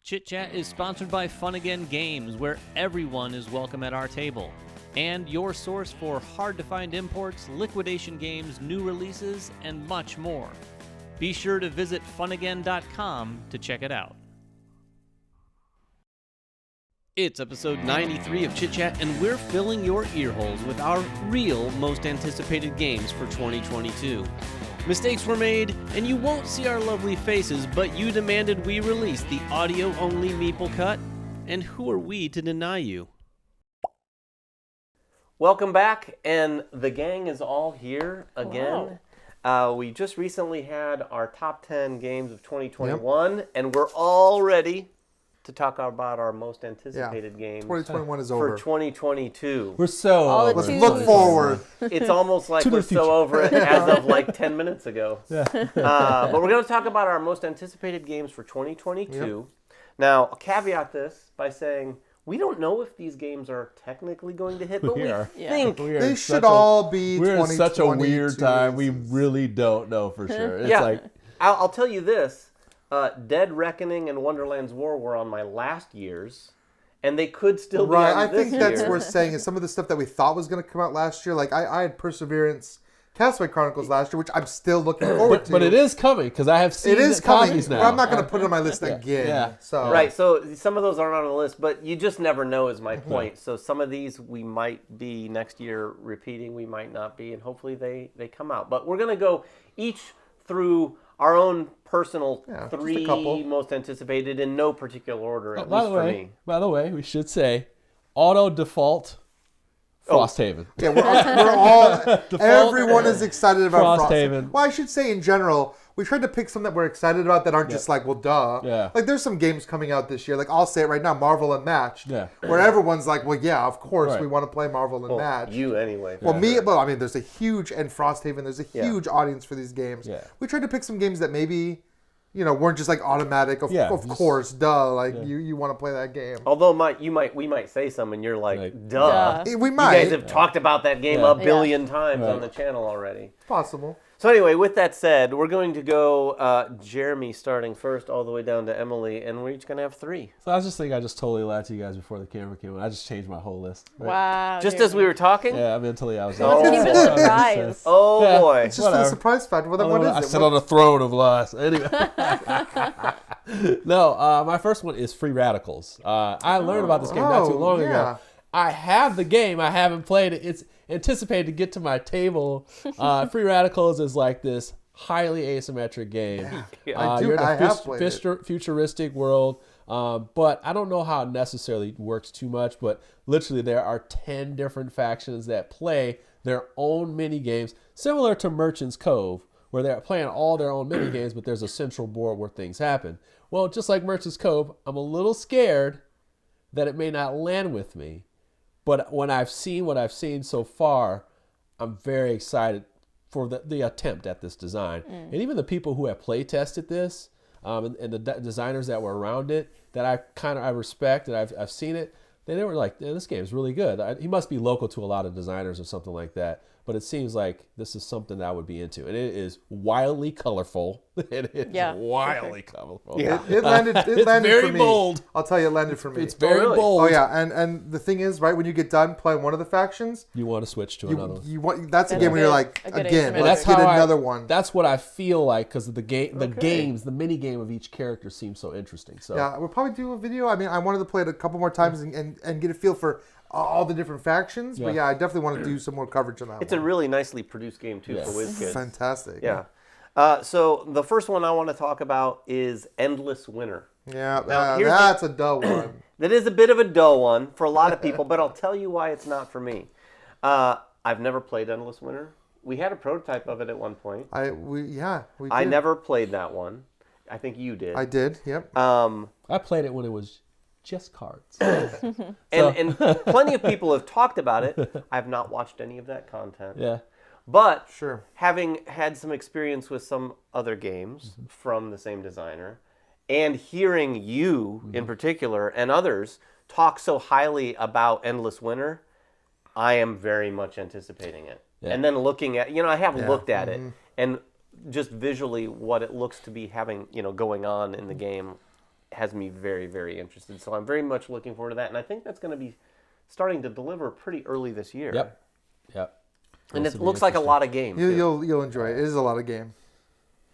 Chit Chat is sponsored by Fun Again Games, where everyone is welcome at our table, and your source for hard-to-find imports, liquidation games, new releases, and much more. Be sure to visit funagain.com to check it out. It's episode 93 of Chit Chat, and we're filling your earholes with our real most anticipated games for 2022. Mistakes were made, and you won't see our lovely faces, but you demanded we release the audio-only MEEPLE Cut, and who are we to deny you? Welcome back, and the gang is all here again. We just recently had our top 10 games of 2021, and we're all ready to talk about our most anticipated games 2021 is over. for 2022. We're so over. Let's look forward. It's almost like we're so over it as of like 10 minutes ago. Yeah. But we're going to talk about our most anticipated games for 2022. Now, I'll caveat this by saying we don't know if these games are technically going to hit, but we think They should all be 2022. We're in such a weird time. We really don't know for sure. It's like I'll tell you this. Dead Reckoning and Wonderland's War were on my last year's, and they could still be on I this think that's year. worth saying is some of the stuff that we thought was going to come out last year. Like I had Perseverance, Castaway Chronicles last year, which I'm still looking forward to. but it is coming because I have seen It is the coming. copies now. But I'm not going to put it on my list again. Yeah. So Right, so some of those aren't on the list, but you just never know is my point. So some of these we might be next year repeating, we might not be, and hopefully they come out. But we're going to go each through our own personal three most anticipated in no particular order, at least for me. By the way, we should say auto default Frosthaven. Yeah, we're all. Everyone is excited about Frosthaven. Well, I should say in general, we tried to pick some that we're excited about that aren't just like, well, duh. Yeah. Like there's some games coming out this year. Like I'll say it right now, Marvel Unmatched. Yeah. Where everyone's like, well, yeah, of course Right. we want to play Marvel Unmatched. You anyway. Well, I mean, there's a huge, and Frosthaven, there's a huge audience for these games. Yeah. We tried to pick some games that maybe, weren't just like automatic, of course, duh, like you want to play that game. Although we might say some, and you're like, duh. We might. You guys have talked about that game a billion times on the channel already. Possible. So anyway, with that said, we're going to go Jeremy starting first all the way down to Emily, and we're each going to have three. So I just totally lied to you guys before the camera came on. I just changed my whole list. Right? Wow. Just as we were talking? Yeah, mentally I was Let's keep it a surprise. Oh, Yeah. boy. It's just for the surprise factor. Well, then what is I it? sit on a throne of lies. Anyway. No, my first one is Free Radicals. I learned about this game not too long ago. I have the game. I haven't played it. It's anticipated to get to my table. Free Radicals is like this highly asymmetric game. You're in a futuristic world, but I don't know how it necessarily works too much, but literally there are 10 different factions that play their own mini games, similar to Merchant's Cove, where they're playing all their own mini games, but there's a central board where things happen. Well, just like Merchant's Cove, I'm a little scared that it may not land with me. But when I've seen what I've seen so far, I'm very excited for the attempt at this design. And even the people who have play tested this, and the designers that were around it, that I respect, and I've seen it, they were like, this game is really good. He must be local to a lot of designers or something like that. But it seems like this is something that I would be into. And it is wildly colorful. It is wildly colorful. Yeah. It landed it's very for me. bold. I'll tell you, it landed for me. It's very bold. Oh, yeah. And the thing is, right, when you get done playing one of the factions, You want to switch to another one. That's a game where you're like, again, let's get another one. That's what I feel like because the games, the mini game of each character seems so interesting. So Yeah, we'll probably do a video. I mean, I wanted to play it a couple more times and get a feel for all the different factions. But I definitely want to do some more coverage on that It's a really nicely produced game, too, for WizKids. Fantastic. Yeah. So the first one I want to talk about is Endless Winter. Yeah, Now, that's a dull one. That is a bit of a dull one for a lot of people, but I'll tell you why it's not for me. I've never played Endless Winter. We had a prototype of it at one point. We did. I never played that one. I think you did. I did, yep. I played it when it was just cards. And plenty of people have talked about it. I've not watched any of that content. Yeah. But Sure. having had some experience with some other games from the same designer, and hearing you in particular and others talk so highly about Endless Winter, I am very much anticipating it. Yeah. And then looking at, I have looked at it, and just visually what it looks to be having, going on in the game, has me very, very interested. So I'm very much looking forward to that, and I think that's going to be starting to deliver pretty early this year. Yep. And it looks like a lot of games. You'll enjoy it. It is a lot of game.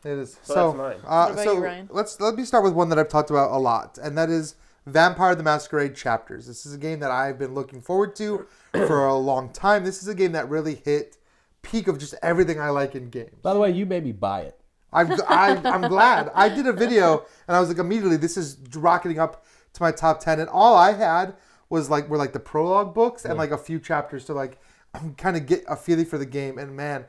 It is. So that's mine. What about you, Ryan? Let me start with one that I've talked about a lot, and that is Vampire the Masquerade Chapters. This is a game that I've been looking forward to for a long time. This is a game that really hit peak of just everything I like in games. By the way, you made me buy it. I'm glad. I did a video, and I was like, immediately, this is rocketing up to my top 10, and all I had were the prologue books and like a few chapters to like kind of get a feeling for the game. And man,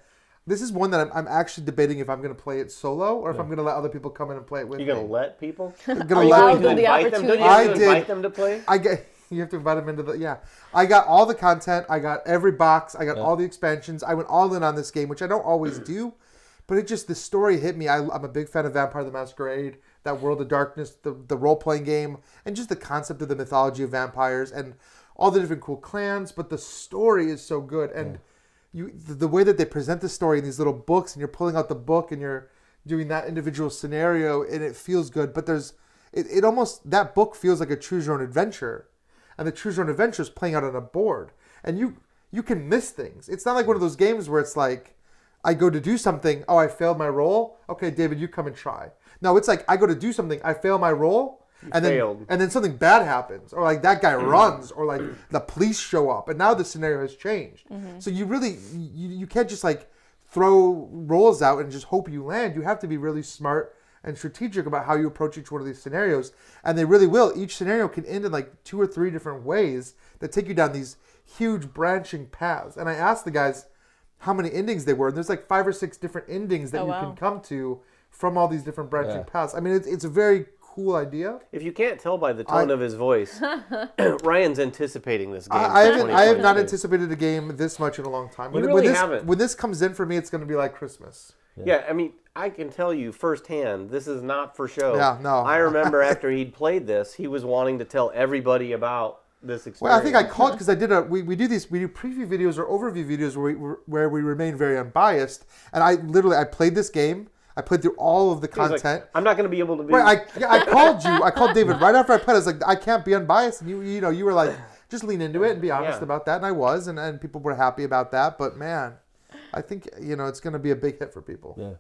this is one that I'm actually debating if I'm going to play it solo or if I'm going to let other people come in and play it with me. You're going to let people? I'm going to let people. Invite them? Don't you have to invite them to play? You have to invite them into the, I got all the content. I got every box. I got all the expansions. I went all in on this game, which I don't always do. But the story hit me. I'm a big fan of Vampire the Masquerade, that World of Darkness, the role-playing game, and just the concept of the mythology of vampires and all the different cool clans. But the story is so good. And the way that they present the story in these little books, and you're pulling out the book and you're doing that individual scenario, and it feels good. But it almost, that book feels like a choose your own adventure. And the choose your own adventure is playing out on a board. And you can miss things. It's not like one of those games where it's like, I go to do something. Oh, I failed my roll. Okay, David, you come and try. No, it's like I go to do something. I fail my roll, and then something bad happens, or like that guy runs, or like the police show up, and now the scenario has changed. So you really you can't just like throw rolls out and just hope you land. You have to be really smart and strategic about how you approach each one of these scenarios, and they really will. Each scenario can end in like 2 or 3 different ways that take you down these huge branching paths. And I asked the guys how many endings they were, and there's like 5 or 6 different endings that can come to from all these different branching paths. I mean, it's a very cool idea. If you can't tell by the tone of his voice, Ryan's anticipating this game. I have not anticipated a game this much in a long time. When this comes in for me, it's going to be like Christmas. Yeah, I mean, I can tell you firsthand, this is not for show. Yeah, no. I remember after he'd played this, he was wanting to tell everybody about this experience. Well, I think I called because I did we do preview videos or overview videos where we remain very unbiased, and I played this game. I played through all of the content. Like, I'm not going to be able to be. Right, I called you. I called David right after I played. I was like, I can't be unbiased, and you were like, just lean into it and be honest about that, and I was, and people were happy about that. But man, I think it's going to be a big hit for people. Yeah.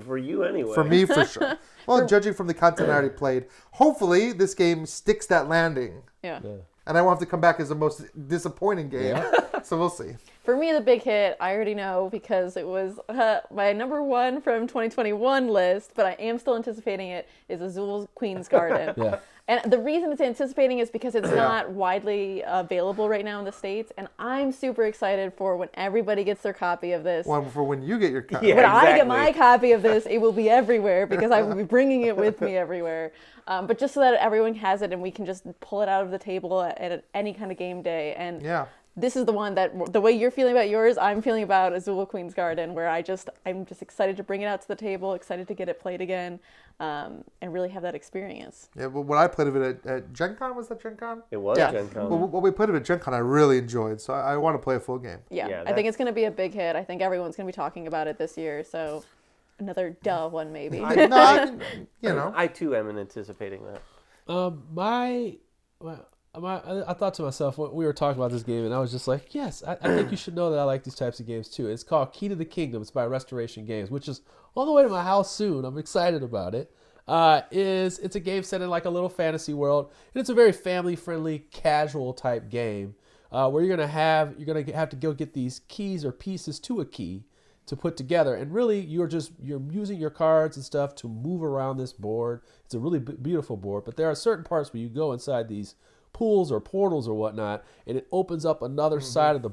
For you anyway. For me, for sure. Well, judging from the content I already played, hopefully this game sticks that landing. Yeah. And I won't have to come back as the most disappointing game. So we'll see. For me, the big hit, I already know because it was my number 1 from 2021 list, but I am still anticipating it, is Azuls Queen's Garden. And the reason it's anticipating is because it's not widely available right now in the States, and I'm super excited for when everybody gets their copy of this. Well, for when you get your copy. Yeah, when exactly. I get my copy of this, it will be everywhere because I will be bringing it with me everywhere. But just so that everyone has it and we can just pull it out of the table at any kind of game day. And this is the one that, the way you're feeling about yours, I'm feeling about Azul Queen's Garden, where I'm just excited to bring it out to the table, excited to get it played again, and really have that experience. Yeah, but when I played of it at Gen Con, was that Gen Con? It was Gen Con. Well, what we played of it at Gen Con, I really enjoyed, so I want to play a full game. Yeah, I think it's going to be a big hit. I think everyone's going to be talking about it this year, so another one maybe. I too am anticipating that. I thought to myself when we were talking about this game, and I was just like, yes, I think you should know that I like these types of games too. It's called Key to the Kingdom. It's by Restoration Games, which is on the way to my house soon. I'm excited about it. It's a game set in like a little fantasy world, and it's a very family-friendly, casual type game where you're gonna have to go get these keys or pieces to a key to put together, and really you're using your cards and stuff to move around this board. It's a really beautiful board, but there are certain parts where you go inside these pools or portals or whatnot, and it opens up another side of the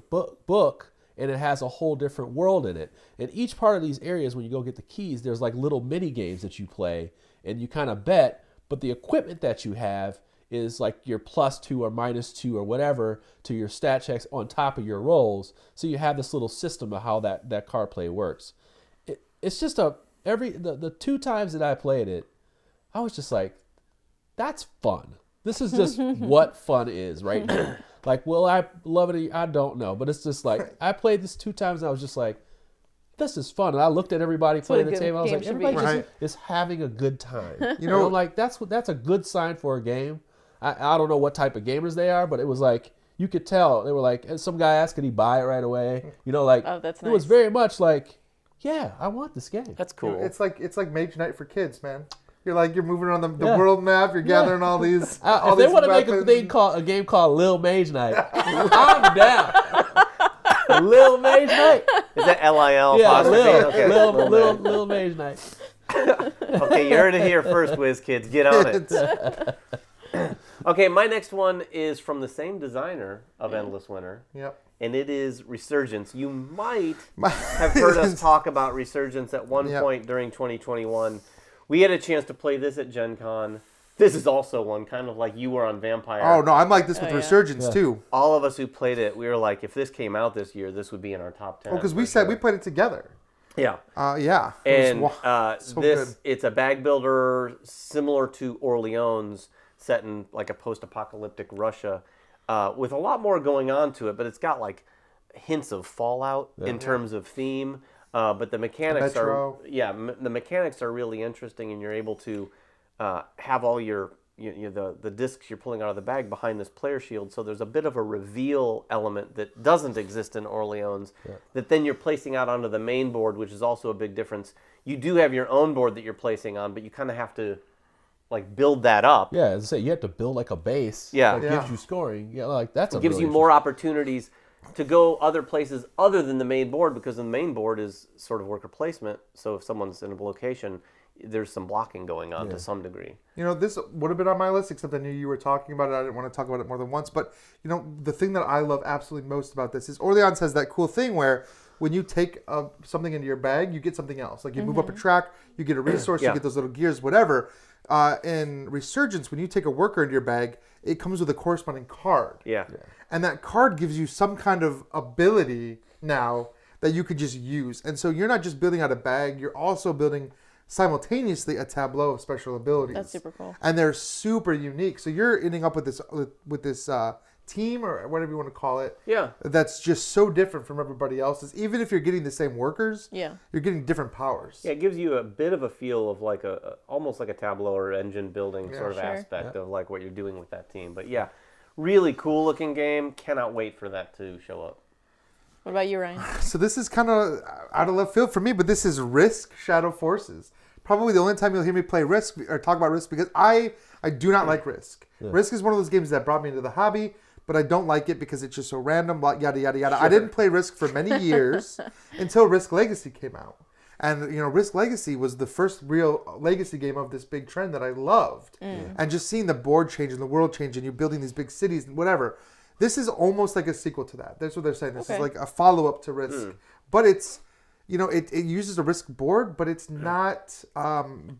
book, and it has a whole different world in it. And each part of these areas, when you go get the keys, there's like little mini games that you play, and you kind of bet, but the equipment that you have is like your +2 or -2 or whatever to your stat checks on top of your rolls. So you have this little system of how that card play works. It's just the 2 times that I played it, I was just like, that's fun. This is just what fun is right now. Like, will I love it? I don't know. But it's just like, I played this 2 times and I was just like, this is fun. And I looked at everybody playing the table. I was like, everybody Right. is having a good time. You know, I'm like, that's a good sign for a game. I don't know what type of gamers they are, but it was like, you could tell. They were like, and some guy asked, could he buy it right away? You know, like, oh, that's nice. It was very much like, yeah, I want this game. That's cool. It's like Mage Knight for kids, man. You're moving around the world map. You're gathering all these. If they want to make a game called Lil Mage Night, I'm down. Lil Mage Night. Is that Lil? Yeah, Okay. Lil Mage Night. Okay, you heard it here first, Whiz Kids. Get on it. Okay, my next one is from the same designer of Endless Winter. Yep. And it is Resurgence. You might have heard us talk about Resurgence at one point during 2021. We had a chance to play this at Gen Con. This is also one, kind of like you were on Vampire. Oh, no, I'm like this with Resurgence, too. All of us who played it, we were like, if this came out this year, this would be in our top 10. Well, because we said we played it together. Yeah. Yeah. And so good. it's a bag builder similar to Orleans, set in like a post-apocalyptic Russia, with a lot more going on to it, but it's got like hints of Fallout in terms of theme. But the mechanics the mechanics are really interesting, and you're able to have all your the discs you're pulling out of the bag behind this player shield. So there's a bit of a reveal element that doesn't exist in Orleans that then you're placing out onto the main board, which is also a big difference. You do have your own board that you're placing on, but you kind of have to like build that up. Yeah, as I say, you have to build like a base that gives you scoring. Yeah, like that's it gives really you more opportunities to go other places other than the main board, because the main board is sort of worker placement. So if someone's in a location, there's some blocking going on to some degree. You know, this would have been on my list, except I knew you were talking about it. I didn't want to talk about it more than once. But, you know, the thing that I love absolutely most about this is Orleans has that cool thing where when you take something into your bag, you get something else. Like you move up a track, you get a resource, you get those little gears, whatever. In Resurgence, when you take a worker into your bag, it comes with a corresponding card. Yeah. And that card gives you some kind of ability now that you could just use. And so you're not just building out a bag, you're also building simultaneously a tableau of special abilities. That's super cool. And they're super unique. So you're ending up with this team, or whatever you want to call it. Yeah. That's just so different from everybody else's. Even if you're getting the same workers, you're getting different powers. Yeah, it gives you a bit of a feel of like almost like a Tableau or engine building sort of aspect of like what you're doing with that team. But yeah, really cool looking game. Cannot wait for that to show up. What about you, Ryan? So this is kind of out of left field for me, but this is Risk Shadow Forces. Probably the only time you'll hear me play Risk or talk about Risk, because I do not like Risk. Yeah. Risk is one of those games that brought me into the hobby, but I don't like it because it's just so random, yada, yada, yada. Sure. I didn't play Risk for many years until Risk Legacy came out. And, you know, Risk Legacy was the first real Legacy game of this big trend that I loved. And just seeing the board change and the world change and you building these big cities and whatever. This is almost like a sequel to that. That's what they're saying. This is like a follow-up to Risk. But it's, you know, it uses a Risk board, but it's not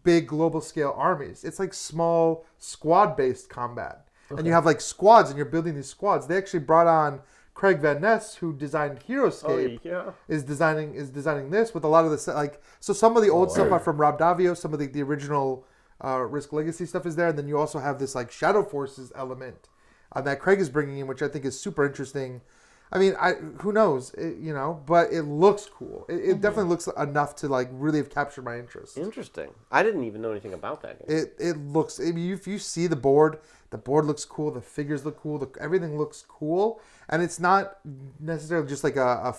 big global scale armies. It's like small squad-based combat. And you have like squads and you're building these squads. They actually brought on Craig Van Ness, who designed HeroScape, is designing this with a lot of the like. So some of the old stuff are from Rob Davio. Some of the original Risk Legacy stuff is there, and then you also have this like Shadow Forces element that Craig is bringing in, which I think is super interesting. I mean, who knows, you know, but it looks cool. It definitely looks enough to like really have captured my interest. Interesting. I didn't even know anything about that game. It looks. I mean, if you see the board looks cool. The figures look cool. Everything looks cool, and it's not necessarily just like a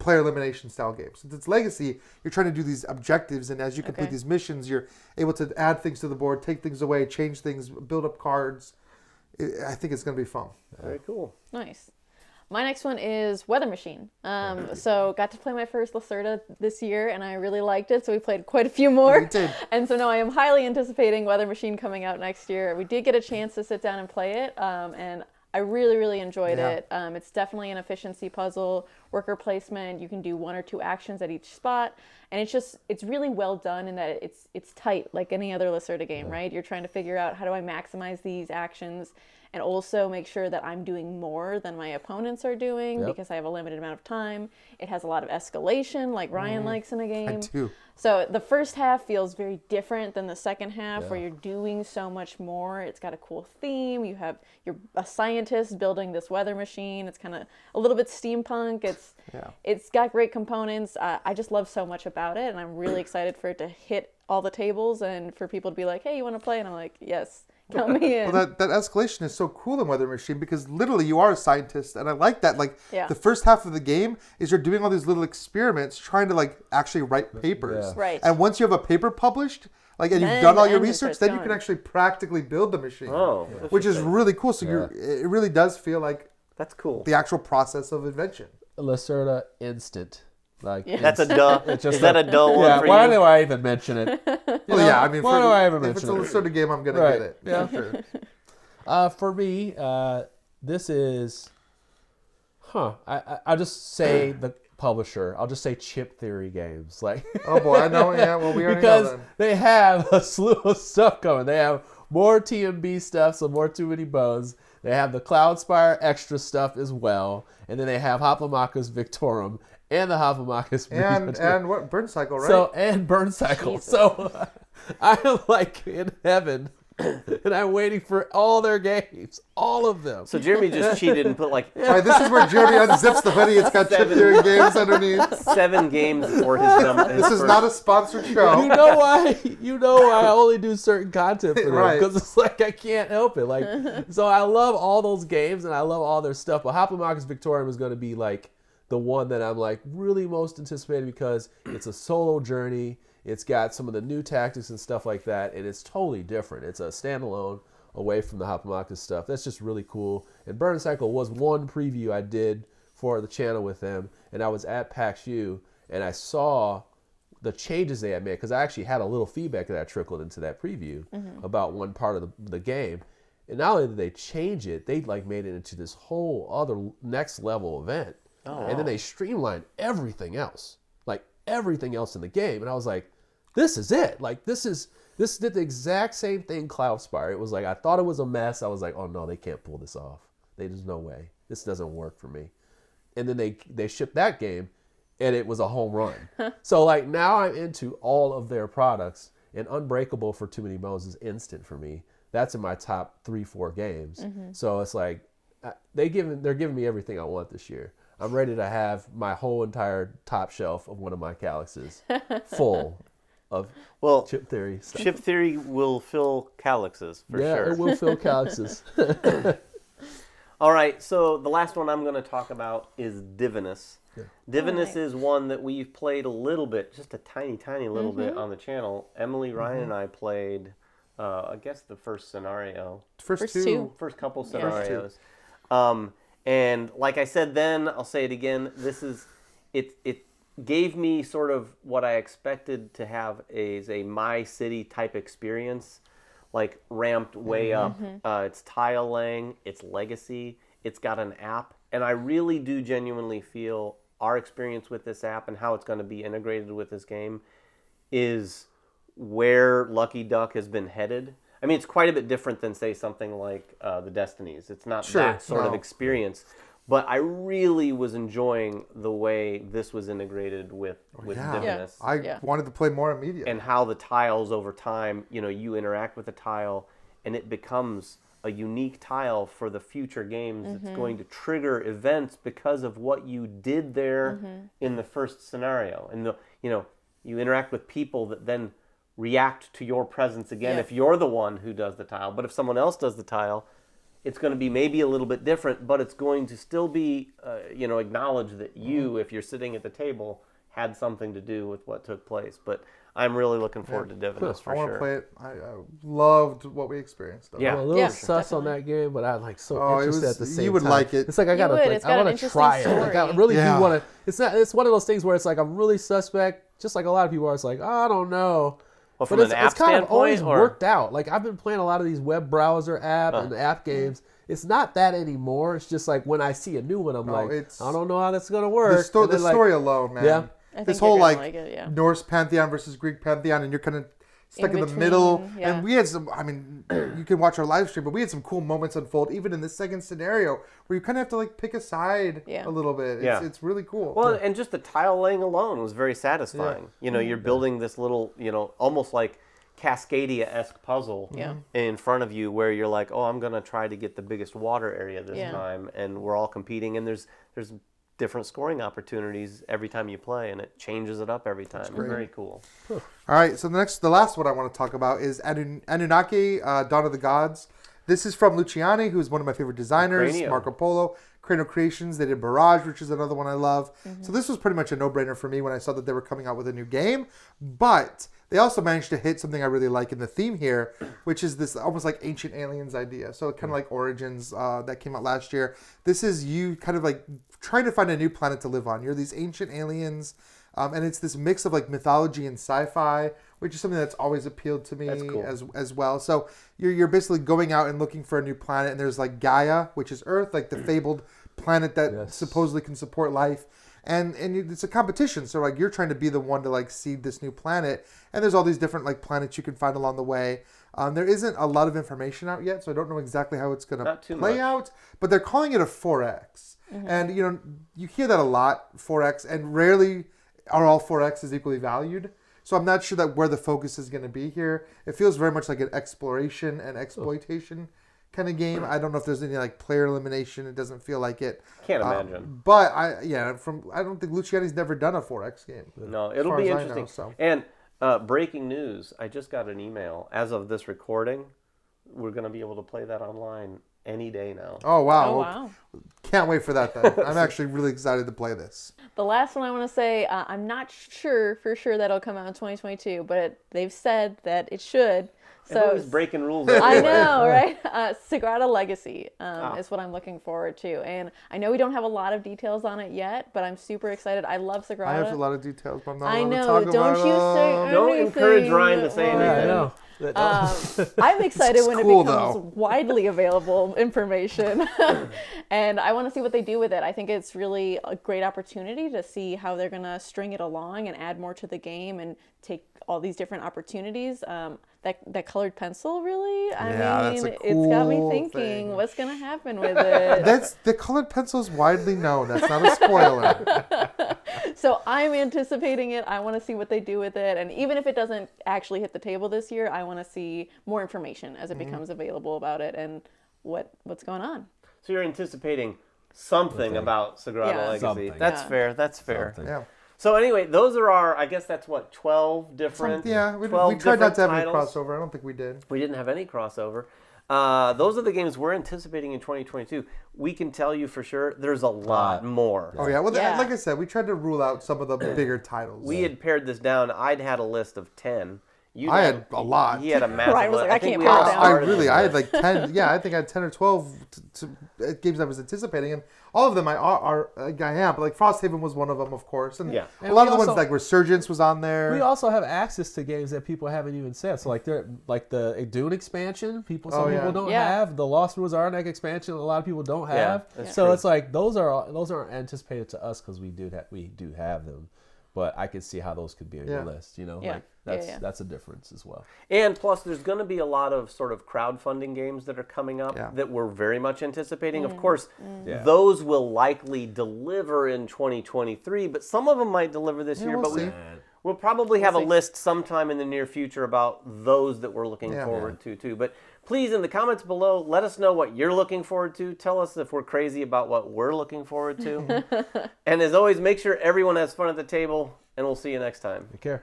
player elimination style game. Since it's Legacy, you're trying to do these objectives, and as you complete these missions, you're able to add things to the board, take things away, change things, build up cards. I think it's going to be fun. Very cool. Nice. My next one is Weather Machine. So got to play my first Lacerda this year, and I really liked it. So we played quite a few more. We did. And so now I am highly anticipating Weather Machine coming out next year. We did get a chance to sit down and play it, and I really, really enjoyed it. It's definitely an efficiency puzzle, worker placement. You can do 1 or 2 actions at each spot, and it's really well done in that it's tight like any other Lacerda game, right? You're trying to figure out how do I maximize these actions and also make sure that I'm doing more than my opponents are doing because I have a limited amount of time. It has a lot of escalation like Ryan likes in a game. I do. So the first half feels very different than the second half where you're doing so much more. It's got a cool theme. You're a scientist building this weather machine. It's kind of a little bit steampunk. it's got great components. I just love so much about it, and I'm really excited for it to hit all the tables and for people to be like, hey, you want to play? And I'm like, yes. Count me in. Well, that escalation is so cool in Weather Machine because literally you are a scientist, and I like that. Like the first half of the game is you're doing all these little experiments, trying to like actually write papers. Yeah. Right. And once you have a paper published, like and you've done all your research, then you can actually practically build the machine. Oh, which is really cool. So it really does feel like that's cool. The actual process of invention. Lacerda instant. Like that's a duh. Is that a duh one for why you? do I even mention it? I mean, why do I even if mention it's a Lacerda game, I'm gonna get it. Yeah, sure. For me, this is, I'll just say the publisher. I'll just say Chip Theory Games. Like, oh boy, I know. Yeah, well, we already because know them. they have a slew of stuff coming. They have more TMB stuff, so more Too Many Bones. They have the Cloudspire extra stuff as well, and then they have Hoplomachus Victorum and the Hoplomachus and what Burn Cycle, right? So and Burn Cycle. Jesus. So I'm like in heaven, and I'm waiting for all their games, all of them. So Jeremy just cheated and put like. All right, this is where Jeremy unzips the hoodie. It's got Chip Theory Games underneath. 7 games for his number. This is not a sponsored show. You know why? You know why I only do certain content for them because it's like I can't help it. Like, so I love all those games and I love all their stuff. But Hoplomachus Victorium is going to be like the one that I'm like really most anticipated because it's a solo journey. It's got some of the new tactics and stuff like that, and it's totally different. It's a standalone away from the Hoplomachus stuff. That's just really cool. And Burn Cycle was one preview I did for the channel with them, and I was at PAX U, and I saw the changes they had made because I actually had a little feedback that I trickled into that preview about one part of the game. And not only did they change it, they like made it into this whole other next level event. And then they streamlined everything else, like everything else in the game. And I was like, this is it. Like this did the exact same thing Cloudspire. It was like I thought it was a mess. I was like, oh no, they can't pull this off. There's no way. This doesn't work for me. And then they shipped that game, and it was a home run. So like now I'm into all of their products, and Unbreakable for Too Many Bones is instant for me. That's in my top 3-4 games. So it's like they're giving me everything I want this year. I'm ready to have my whole entire top shelf of one of my Calyxes full of Chip Theory stuff. Chip Theory will fill Calyxes for sure. Yeah, it will fill Calyxes. All right, so the last one I'm going to talk about is Divinus. Yeah. Divinus is one that we've played a little bit, just a tiny, tiny little bit on the channel. Emily, Ryan, and I played, I guess, the first scenario. First couple scenarios. And like I said then, I'll say it again, it gave me sort of what I expected to have as a My City type experience, like ramped way up. It's tile laying, it's legacy, it's got an app, and I really do genuinely feel our experience with this app and how it's going to be integrated with this game is where Lucky Duck has been headed. I mean, it's quite a bit different than, say, something like the Destinies. It's not that sort of experience. But I really was enjoying the way this was integrated with Divinus. I wanted to play more immediately. And how the tiles over time, you interact with the tile, and it becomes a unique tile for the future games. It's going to trigger events because of what you did there in the first scenario. And, you interact with people that then react to your presence again if you're the one who does the tile. But if someone else does the tile, it's going to be maybe a little bit different, but it's going to still be, acknowledge that you, if you're sitting at the table, had something to do with what took place. But I'm really looking forward to Divinus for sure. I want to play it. I loved what we experienced. Yeah, I'm a little sus on that game, but I'm like so interested at the same time. You would like it. It's like I want to try it. Like I really do want to. It's one of those things where it's like I'm really suspect, just like a lot of people are. It's like I don't know. Well, from an app it's kind of always standpoint, worked out. Like I've been playing a lot of these web browser app and app games. It's not that anymore. It's just like when I see a new one, I'm like, I don't know how that's gonna work. The story alone, man. Yeah. This whole Norse pantheon versus Greek pantheon, and you're kind of stuck in the middle. Yeah. And we had some. I mean, you can watch our live stream, but we had some cool moments unfold, even in this second scenario, where you kind of have to pick a side a little bit. It's really cool. Well, and just the tile laying alone was very satisfying. You're building this little, almost like Cascadia-esque puzzle in front of you, where you're like, oh, I'm gonna try to get the biggest water area this time, and we're all competing, and there's different scoring opportunities every time you play, and it changes it up every time. It's very cool. All right, so the last one I want to talk about is Anunnaki, Dawn of the Gods. This is from Luciani, who's one of my favorite designers, Cranium. Marco Polo, Cranial Creations. They did Barrage, which is another one I love. So this was pretty much a no-brainer for me when I saw that they were coming out with a new game. But they also managed to hit something I really like in the theme here, which is this almost like Ancient Aliens idea. So kind of like Origins that came out last year. This is you kind of like trying to find a new planet to live on. You're these ancient aliens, and it's this mix of like mythology and sci-fi, which is something that's always appealed to me as well. So you're basically going out and looking for a new planet, and there's like Gaia, which is Earth, like the fabled planet that supposedly can support life. And it's a competition, so like you're trying to be the one to like seed this new planet, and there's all these different like planets you can find along the way. There isn't a lot of information out yet, so I don't know exactly how it's going to play out. But they're calling it a 4X, and you hear that a lot, 4X, and rarely are all 4Xs equally valued. So I'm not sure that where the focus is going to be here. It feels very much like an exploration and exploitation kind of game. I don't know if there's any like player elimination. It doesn't feel like it. Can't imagine. But I don't think Luciani's never done a 4X game. No, it'll be interesting. And breaking news, I just got an email. As of this recording, we're going to be able to play that online any day now. Oh, wow. Oh, well, wow. Can't wait for that then. I'm actually really excited to play this. The last one I want to say, I'm not sure for sure that'll come out in 2022, but they've said that it should. So Everyone's breaking rules. I know, right? Sagrada Legacy is what I'm looking forward to. And I know we don't have a lot of details on it yet, but I'm super excited. I love Sagrada. I have a lot of details, but I'm not I allowed know. to talk Don't about you say them. Don't anything. encourage Ryan to say anything. Yeah, I know. I'm excited It's when cool, it becomes though. widely available information. And I want to see what they do with it. I think it's really a great opportunity to see how they're going to string it along and add more to the game and take all these different opportunities. That colored pencil, really? I mean, that's a it's got me cool thinking, thing. what's going to happen with it? The colored pencil is widely known. That's not a spoiler. So I'm anticipating it. I want to see what they do with it. And even if it doesn't actually hit the table this year, I want to see more information as it becomes available about it and what's going on. So you're anticipating something about Sagrada Legacy. Something. That's fair. That's fair. Something. Yeah. So anyway, those are our, I guess that's what, 12 different We 12 tried not to have any titles. crossover. I don't think we did. We didn't have any crossover. Those are the games we're anticipating in 2022. We can tell you for sure there's a lot more. Oh, yeah. Well, Yeah. like I said, we tried to rule out some of the bigger titles. We had pared this down. I'd had a list of 10. I had a lot. He had a massive Ryan was list. like, I think can't we pare it all down. started I with had like 10. Yeah, I think I had 10 or 12 games I was anticipating. And all of them I am. But like Frosthaven was one of them, of course. And Yeah. a lot of the we ones also- like Resurgence was on there. We also have access to games that people haven't even said. So like the Dune expansion, people people don't have. The Lost Ruins of Arnak expansion, a lot of people don't have. that's So true. it's like those aren't anticipated to us because we do have them. But I can see how those could be on your list. Yeah. Like that's a difference as well. And plus, there's going to be a lot of sort of crowdfunding games that are coming up Yeah. that we're very much anticipating. Of course, Yeah. those will likely deliver in 2023, but some of them might deliver this year. we'll But see. we'll probably have a see. list sometime in the near future about those that we're looking forward to, too. But please, in the comments below, let us know what you're looking forward to. Tell us if we're crazy about what we're looking forward to. And as always, make sure everyone has fun at the table, and we'll see you next time. Take care.